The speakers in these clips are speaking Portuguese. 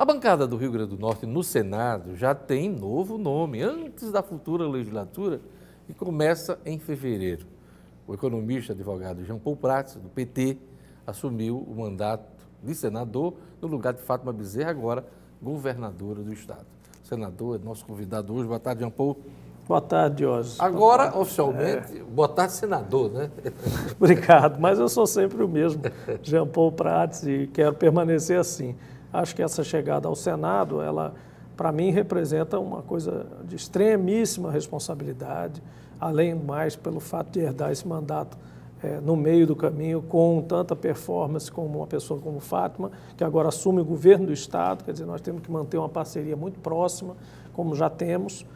A bancada do Rio Grande do Norte no Senado já tem novo nome, antes da futura legislatura, e começa em fevereiro. O economista e advogado Jean Paul Prats, do PT, assumiu o mandato de senador no lugar de Fátima Bezerra, agora governadora do estado. O senador é nosso convidado hoje. Boa tarde, Jean Paul. Boa tarde, Diógenes. Agora, oficialmente, boa tarde, senador, né? Obrigado, mas eu sou sempre o mesmo, Jean Paul Prats, e quero permanecer assim. Acho que essa chegada ao Senado, ela, para mim, representa uma coisa de extremíssima responsabilidade, além do mais, pelo fato de herdar esse mandato no meio do caminho, com tanta performance como uma pessoa como Fátima, que agora assume o governo do Estado. Quer dizer, nós temos que manter uma parceria muito próxima, como já temos.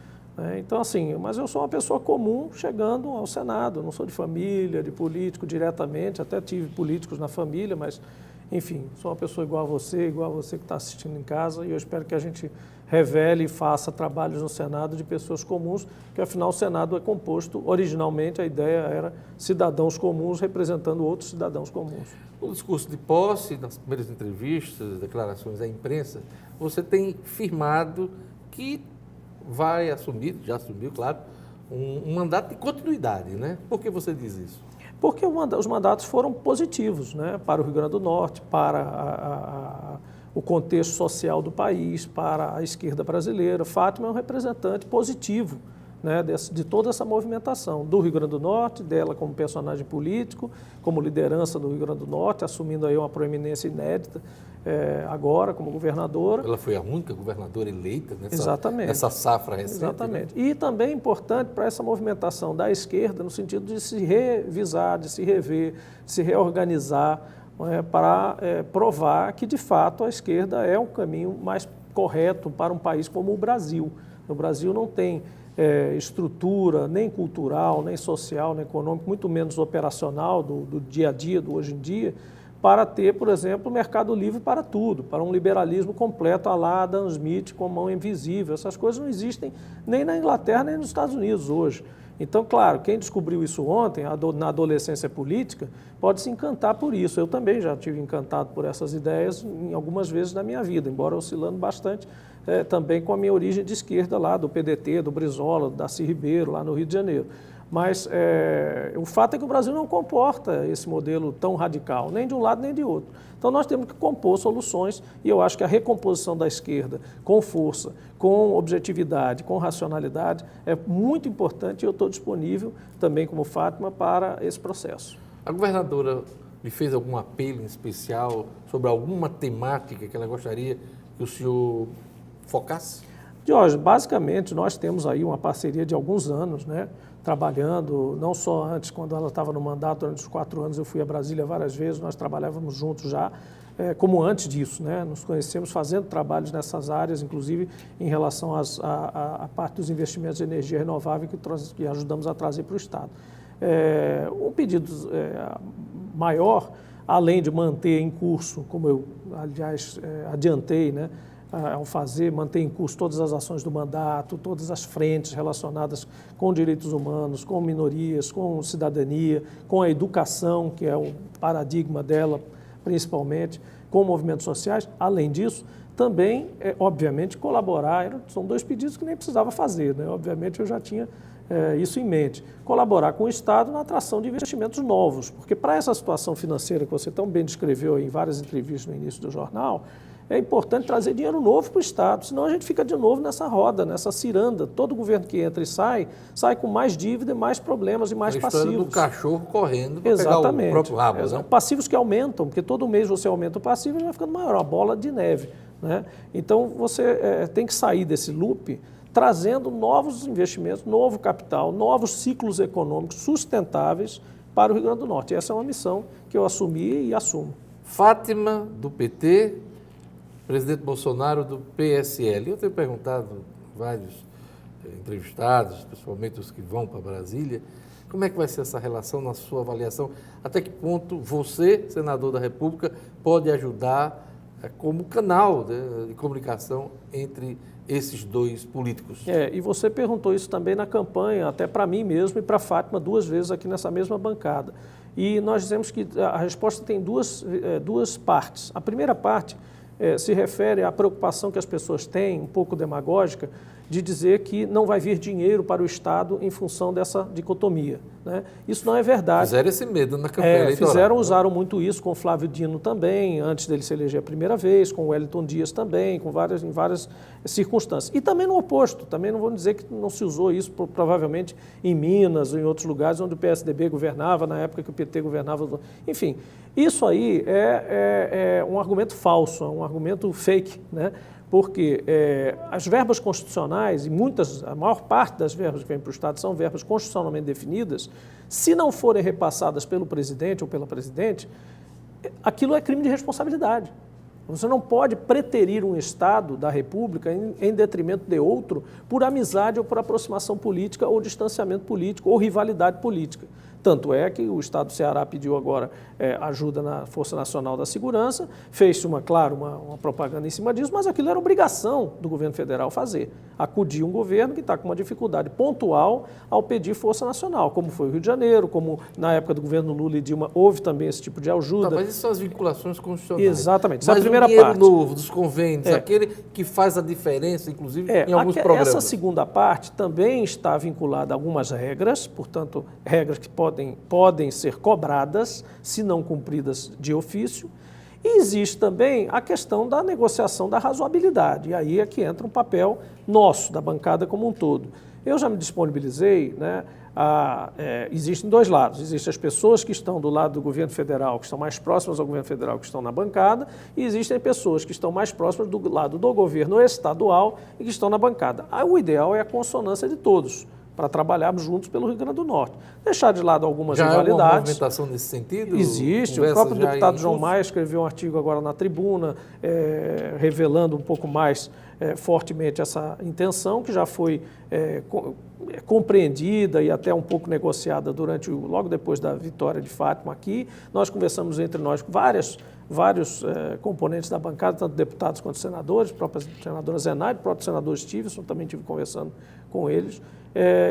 Então, assim, mas eu sou uma pessoa comum chegando ao Senado, eu não sou de família, de político diretamente, até tive políticos na família, mas, enfim, sou uma pessoa igual a você que está assistindo em casa, e eu espero que a gente revele e faça trabalhos no Senado de pessoas comuns, que afinal o Senado é composto, originalmente a ideia era cidadãos comuns representando outros cidadãos comuns. No discurso de posse, nas primeiras entrevistas, declarações à imprensa, você tem firmado que vai assumir, já assumiu, claro, um mandato de continuidade, né? Por que você diz isso? Porque os mandatos foram positivos, né? Para o Rio Grande do Norte, para o contexto social do país, para a esquerda brasileira. Fátima é um representante positivo, né, de toda essa movimentação do Rio Grande do Norte, dela como personagem político, como liderança do Rio Grande do Norte, assumindo aí uma proeminência inédita agora como governadora. Ela foi a única governadora eleita Exatamente. Nessa safra recente. Exatamente. Né? E também importante para essa movimentação da esquerda, no sentido de se revisar, de se rever, de se reorganizar, para provar que, de fato, a esquerda é o caminho mais correto para um país como o Brasil. O Brasil não tem estrutura nem cultural, nem social, nem econômica, muito menos operacional do dia a dia, do hoje em dia, para ter, por exemplo, mercado livre para tudo, para um liberalismo completo à la Adam Smith, com mão invisível. Essas coisas não existem nem na Inglaterra, nem nos Estados Unidos hoje. Então, claro, quem descobriu isso ontem, na adolescência política, pode se encantar por isso. Eu também já tive encantado por essas ideias em algumas vezes na minha vida, embora oscilando bastante também com a minha origem de esquerda lá, do PDT, do Brizola, do Darcy Ribeiro, lá no Rio de Janeiro. Mas o fato é que o Brasil não comporta esse modelo tão radical, nem de um lado nem de outro. Então nós temos que compor soluções, e eu acho que a recomposição da esquerda com força, com objetividade, com racionalidade é muito importante, e eu estou disponível também como Fátima para esse processo. A governadora lhe fez algum apelo em especial sobre alguma temática que ela gostaria que o senhor focasse? Diógenes, basicamente nós temos aí uma parceria de alguns anos, né? Trabalhando, não só antes, quando ela estava no mandato, durante os 4 anos eu fui a Brasília várias vezes, nós trabalhávamos juntos já, como antes disso, né? Nos conhecemos fazendo trabalhos nessas áreas, inclusive em relação à parte dos investimentos de energia renovável que ajudamos a trazer para o Estado. Um pedido maior, além de manter em curso, como eu, aliás, adiantei, né? Ao manter em curso todas as ações do mandato, todas as frentes relacionadas com direitos humanos, com minorias, com cidadania, com a educação, que é o paradigma dela, principalmente, com movimentos sociais. Além disso, também, obviamente, colaborar. São 2 pedidos que nem precisava fazer, né? Obviamente, eu já tinha isso em mente. Colaborar com o Estado na atração de investimentos novos, porque para essa situação financeira que você tão bem descreveu em várias entrevistas no início do jornal, é importante trazer dinheiro novo para o Estado, senão a gente fica de novo nessa roda, nessa ciranda. Todo governo que entra e sai com mais dívida, mais problemas e mais passivos. A história do cachorro correndo para Exatamente. Pegar o próprio rabo. Né? Passivos que aumentam, porque todo mês você aumenta o passivo e vai ficando maior, uma bola de neve. Né? Então você tem que sair desse loop trazendo novos investimentos, novo capital, novos ciclos econômicos sustentáveis para o Rio Grande do Norte. Essa é uma missão que eu assumi e assumo. Fátima, do PT, presidente Bolsonaro, do PSL. Eu tenho perguntado a vários entrevistados, principalmente os que vão para Brasília, como é que vai ser essa relação na sua avaliação? Até que ponto você, senador da República, pode ajudar como canal de comunicação entre esses 2 políticos? E você perguntou isso também na campanha, até para mim mesmo e para a Fátima 2 vezes aqui nessa mesma bancada. E nós dizemos que a resposta tem duas partes. A primeira parte se refere à preocupação que as pessoas têm, um pouco demagógica, de dizer que não vai vir dinheiro para o Estado em função dessa dicotomia, né? Isso não é verdade. Fizeram esse medo na campanha eleitoral. Usaram muito isso com o Flávio Dino também, antes dele se eleger a primeira vez, com o Wellington Dias também, em várias circunstâncias. E também no oposto, também não vou dizer que não se usou isso provavelmente em Minas ou em outros lugares onde o PSDB governava, na época que o PT governava. Enfim, isso aí é um argumento falso, é um argumento fake, né? Porque as verbas constitucionais, a maior parte das verbas que vêm para o Estado são verbas constitucionalmente definidas, se não forem repassadas pelo presidente ou pela presidente, aquilo é crime de responsabilidade. Você não pode preterir um Estado da República em detrimento de outro por amizade ou por aproximação política ou distanciamento político ou rivalidade política. Tanto é que o Estado do Ceará pediu agora ajuda na Força Nacional da Segurança, fez-se, uma propaganda em cima disso, mas aquilo era obrigação do governo federal fazer. Acudir um governo que está com uma dificuldade pontual ao pedir Força Nacional, como foi o Rio de Janeiro, como na época do governo Lula e Dilma houve também esse tipo de ajuda. Tá, mas isso são as vinculações constitucionais. Exatamente, essa é a primeira parte. Mas o dinheiro parte. novo, dos convênios, aquele que faz a diferença, inclusive, em alguns programas. Essa segunda parte também está vinculada a algumas regras, portanto, regras que podem ser cobradas, se não cumpridas de ofício. E existe também a questão da negociação da razoabilidade. E aí é que entra um papel nosso, da bancada como um todo. Eu já me disponibilizei, né? Existem dois lados. Existem as pessoas que estão do lado do governo federal, que estão mais próximas ao governo federal, que estão na bancada, e existem pessoas que estão mais próximas do lado do governo estadual e que estão na bancada. O ideal é a consonância de todos, para trabalharmos juntos pelo Rio Grande do Norte. Deixar de lado algumas rivalidades. Já há uma movimentação nesse sentido? Existe. O próprio deputado João Maia escreveu um artigo agora na tribuna, revelando um pouco mais fortemente essa intenção, que já foi compreendida e até um pouco negociada logo depois da vitória de Fátima aqui. Nós conversamos entre nós com vários componentes da bancada, tanto deputados quanto senadores, a própria senadora Zenaide, o próprio senador Stevenson, também estive conversando com eles.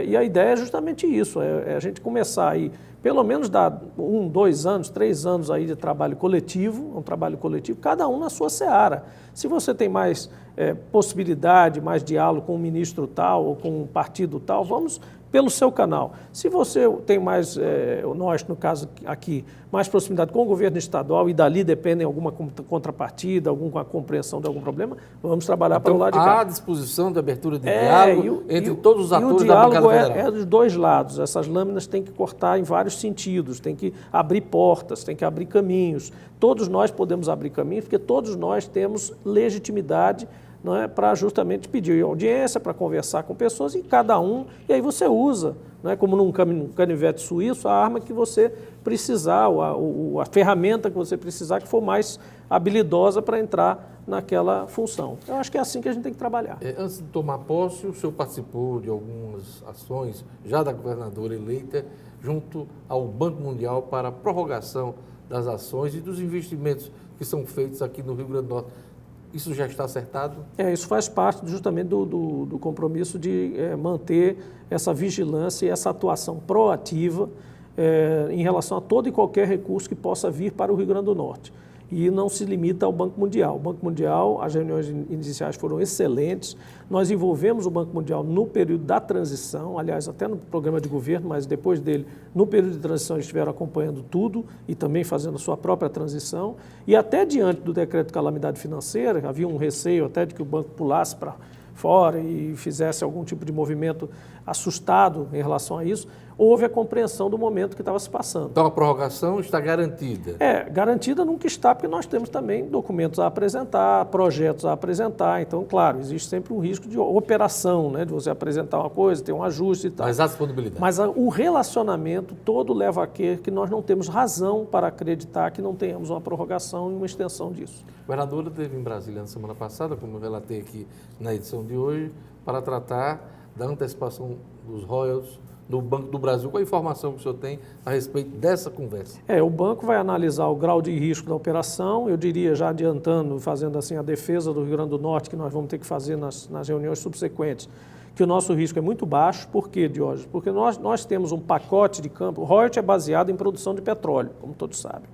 E a ideia é justamente isso, a gente começar aí, pelo menos dar 1, 2 anos, 3 anos aí de trabalho coletivo, cada um na sua seara. Se você tem mais possibilidade, mais diálogo com um ministro tal ou com um partido tal, vamos pelo seu canal. Se você tem mais, nós no caso aqui, mais proximidade com o governo estadual e dali dependem alguma contrapartida, alguma compreensão de algum problema, vamos trabalhar para o lado de cá. Há disposição de abertura de diálogo entre todos os atores da bancada federal. E o diálogo é dos dois lados. Essas lâminas têm que cortar em vários sentidos, tem que abrir portas, tem que abrir caminhos. Todos nós podemos abrir caminhos, porque todos nós temos legitimidade, não é, para justamente pedir audiência, para conversar com pessoas, e aí você usa, não é, como num canivete suíço, a arma que você precisar, a ferramenta que você precisar, que for mais habilidosa para entrar naquela função. Eu acho que é assim que a gente tem que trabalhar. Antes de tomar posse, o senhor participou de algumas ações, já da governadora eleita, junto ao Banco Mundial para a prorrogação das ações e dos investimentos que são feitos aqui no Rio Grande do Norte. Isso já está acertado? Isso faz parte justamente do compromisso de manter essa vigilância e essa atuação proativa em relação a todo e qualquer recurso que possa vir para o Rio Grande do Norte. E não se limita ao Banco Mundial. O Banco Mundial, as reuniões iniciais foram excelentes. Nós envolvemos o Banco Mundial no período da transição, aliás, até no programa de governo, mas depois dele, no período de transição, eles estiveram acompanhando tudo e também fazendo a sua própria transição. E até diante do decreto de calamidade financeira, havia um receio até de que o banco pulasse para fora e fizesse algum tipo de movimento assustado em relação a isso, houve a compreensão do momento que estava se passando. Então a prorrogação está garantida? Garantida nunca está, porque nós temos também documentos a apresentar, projetos a apresentar. Então, claro, existe sempre um risco de operação, né, de você apresentar uma coisa, ter um ajuste e tal. Mas há disponibilidade. Mas o relacionamento todo leva a que nós não temos razão para acreditar que não tenhamos uma prorrogação e uma extensão disso. A governadora esteve em Brasília na semana passada, como eu relatei aqui na edição de hoje, para tratar da antecipação dos royalties no Banco do Brasil. Qual a informação que o senhor tem a respeito dessa conversa? O banco vai analisar o grau de risco da operação, eu diria, já adiantando, fazendo assim a defesa do Rio Grande do Norte, que nós vamos ter que fazer nas reuniões subsequentes, que o nosso risco é muito baixo. Por quê, Diógenes? Porque nós temos um pacote de campo. O royalty é baseado em produção de petróleo, como todos sabem.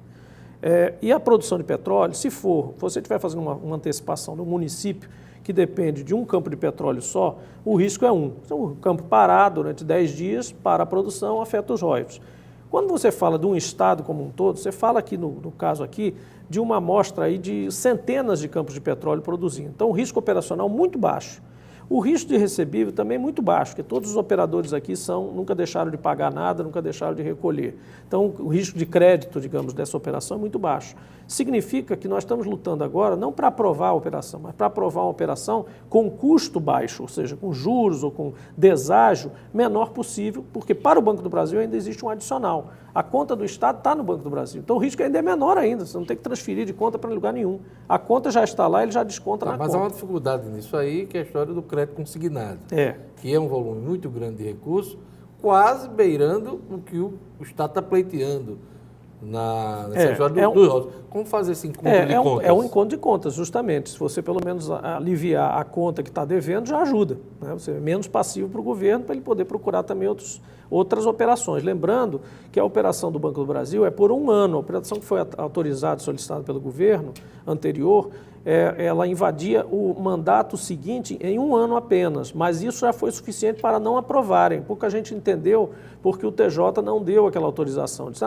E a produção de petróleo, se você estiver fazendo uma antecipação no município, que depende de um campo de petróleo só, o risco é um. Então, o campo parar durante 10 dias para a produção afeta os royalties. Quando você fala de um estado como um todo, você fala aqui, no caso aqui, de uma amostra aí de centenas de campos de petróleo produzindo. Então, o risco operacional muito baixo. O risco de recebível também é muito baixo, porque todos os operadores aqui nunca deixaram de pagar nada, nunca deixaram de recolher. Então, o risco de crédito, digamos, dessa operação é muito baixo. Significa que nós estamos lutando agora não para aprovar a operação, mas para aprovar uma operação com custo baixo, ou seja, com juros ou com deságio menor possível, porque para o Banco do Brasil ainda existe um adicional. A conta do Estado está no Banco do Brasil. Então, o risco ainda é menor ainda, você não tem que transferir de conta para lugar nenhum. A conta já está lá, ele já desconta na mas conta. há uma dificuldade nisso aí, que é a história do crédito consignado, que é um volume muito grande de recursos, quase beirando o que o Estado está pleiteando nessa história do royalties. Como fazer esse encontro de contas? É um encontro de contas, justamente. Se você pelo menos aliviar a conta que está devendo, já ajuda, né? Você é menos passivo para o governo, para ele poder procurar também outras operações. Lembrando que a operação do Banco do Brasil é por um ano. A operação que foi autorizada e solicitada pelo governo anterior, ela invadia o mandato seguinte em um ano apenas, mas isso já foi suficiente para não aprovarem. Pouca gente entendeu porque o TJ não deu aquela autorização. Disse,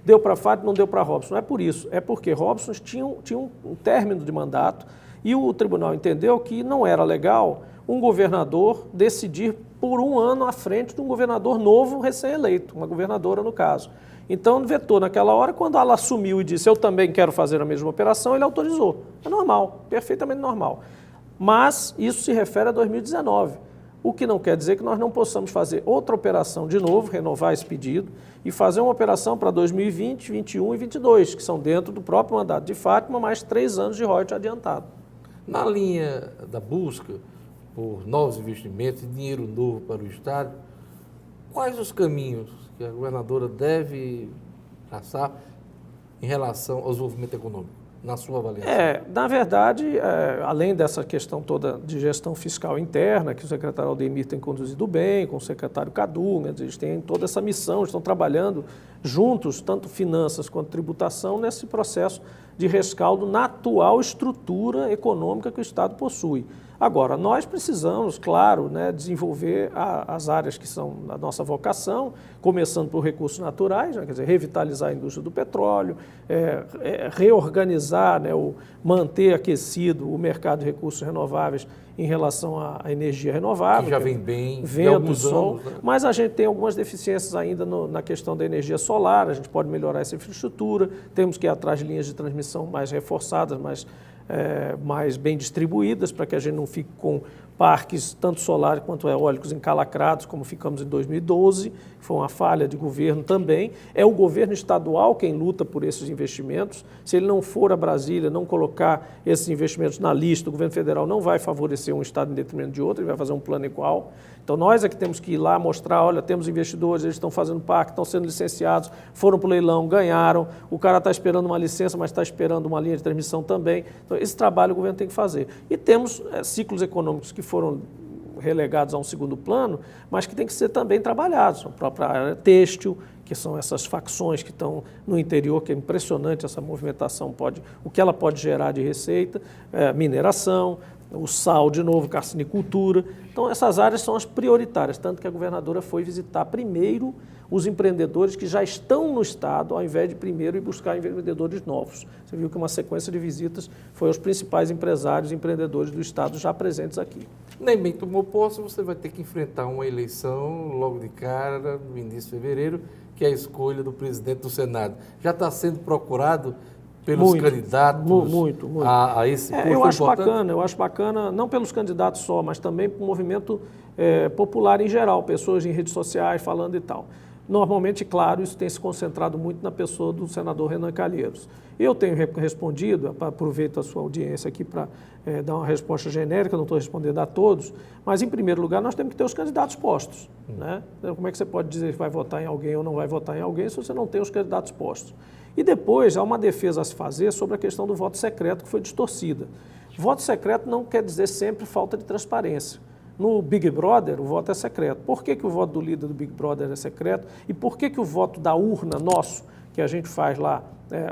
deu para a FAT, não deu para a Robson. Não é por isso, é porque Robson tinha um término de mandato e o tribunal entendeu que não era legal um governador decidir por um ano à frente de um governador novo recém-eleito, uma governadora no caso. Então, vetou naquela hora, quando ela assumiu e disse, eu também quero fazer a mesma operação, ele autorizou. É normal, perfeitamente normal. Mas isso se refere a 2019, o que não quer dizer que nós não possamos fazer outra operação de novo, renovar esse pedido, e fazer uma operação para 2020, 2021 e 2022, que são dentro do próprio mandato de Fátima, mais 3 anos de royalties adiantado. Na linha da busca por novos investimentos e dinheiro novo para o Estado, quais os caminhos que a governadora deve traçar em relação ao desenvolvimento econômico, na sua avaliação? Na verdade, além dessa questão toda de gestão fiscal interna, que o secretário Aldemir tem conduzido bem, com o secretário Cadu, né, eles têm toda essa missão, estão trabalhando juntos, tanto finanças quanto tributação, nesse processo de rescaldo na atual estrutura econômica que o Estado possui. Agora, nós precisamos, claro, né, desenvolver as áreas que são a nossa vocação, começando por recursos naturais, né, quer dizer, revitalizar a indústria do petróleo, reorganizar, né, manter aquecido o mercado de recursos renováveis em relação à energia renovável. Que já vem bem, vento, sol, anos, né? Mas a gente tem algumas deficiências ainda na questão da energia solar, a gente pode melhorar essa infraestrutura, temos que ir atrás de linhas de transmissão mais reforçadas, mais bem distribuídas, para que a gente não fique com parques tanto solares quanto eólicos encalacrados, como ficamos em 2012, foi uma falha de governo também. É o governo estadual quem luta por esses investimentos. Se ele não for a Brasília, não colocar esses investimentos na lista, o governo federal não vai favorecer um estado em detrimento de outro, ele vai fazer um plano igual. Então, nós é que temos que ir lá mostrar, olha, temos investidores, eles estão fazendo parque, estão sendo licenciados, foram para o leilão, ganharam, o cara está esperando uma licença, mas está esperando uma linha de transmissão também. Então, esse trabalho o governo tem que fazer. E temos ciclos econômicos que foram relegados a um segundo plano, mas que tem que ser também trabalhados. A própria área têxtil, que são essas facções que estão no interior, que é impressionante essa movimentação, o que ela pode gerar de receita, mineração, o sal de novo, carcinicultura. Então, essas áreas são as prioritárias, tanto que a governadora foi visitar primeiro os empreendedores que já estão no Estado, ao invés de primeiro ir buscar empreendedores novos. Você viu que uma sequência de visitas foi aos principais empresários e empreendedores do Estado já presentes aqui. Nem bem tomou posse, você vai ter que enfrentar uma eleição logo de cara, no início de fevereiro, que é a escolha do presidente do Senado. Já está sendo procurado pelos candidatos muito. A esse posto eu acho bacana, não pelos candidatos só, mas também para o movimento popular em geral, pessoas em redes sociais falando e tal. Normalmente, claro, isso tem se concentrado muito na pessoa do senador Renan Calheiros. Eu tenho respondido, aproveito a sua audiência aqui para dar uma resposta genérica, não estou respondendo a todos, mas, em primeiro lugar, nós temos que ter os candidatos postos. Né? Então, como é que você pode dizer que vai votar em alguém ou não vai votar em alguém se você não tem os candidatos postos? E depois, há uma defesa a se fazer sobre a questão do voto secreto, que foi distorcida. Voto secreto não quer dizer sempre falta de transparência. No Big Brother, o voto é secreto. Por que o voto do líder do Big Brother é secreto? E por que o voto da urna nosso, que a gente faz lá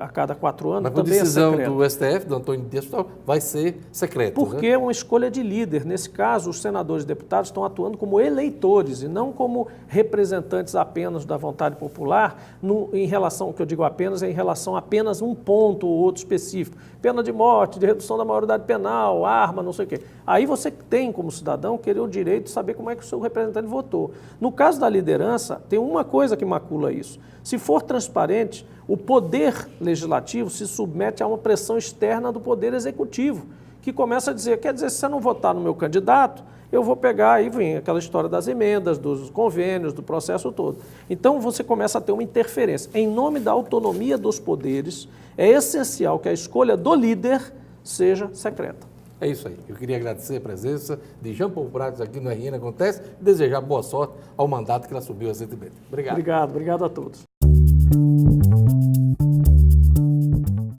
a cada 4 anos, Mas por também decisão é secreto. do STF, do Antônio Dias Toffoli, vai ser secreto, Porque né? é uma escolha de líder. Nesse caso, os senadores e deputados estão atuando como eleitores e não como representantes apenas da vontade popular, em relação, o que eu digo apenas, é em relação a apenas um ponto ou outro específico. Pena de morte, de redução da maioridade penal, arma, não sei o quê. Aí você tem, como cidadão, querer o direito de saber como é que o seu representante votou. No caso da liderança, tem uma coisa que macula isso. Se for transparente, o poder legislativo se submete a uma pressão externa do poder executivo, que começa a dizer, quer dizer, se você não votar no meu candidato, eu vou pegar, aí vem aquela história das emendas, dos convênios, do processo todo. Então você começa a ter uma interferência. Em nome da autonomia dos poderes, é essencial que a escolha do líder seja secreta. É isso aí. Eu queria agradecer a presença de Jean Paul Prats aqui no RN Acontece e desejar boa sorte ao mandato que ele assumiu recentemente. Obrigado. Obrigado a todos.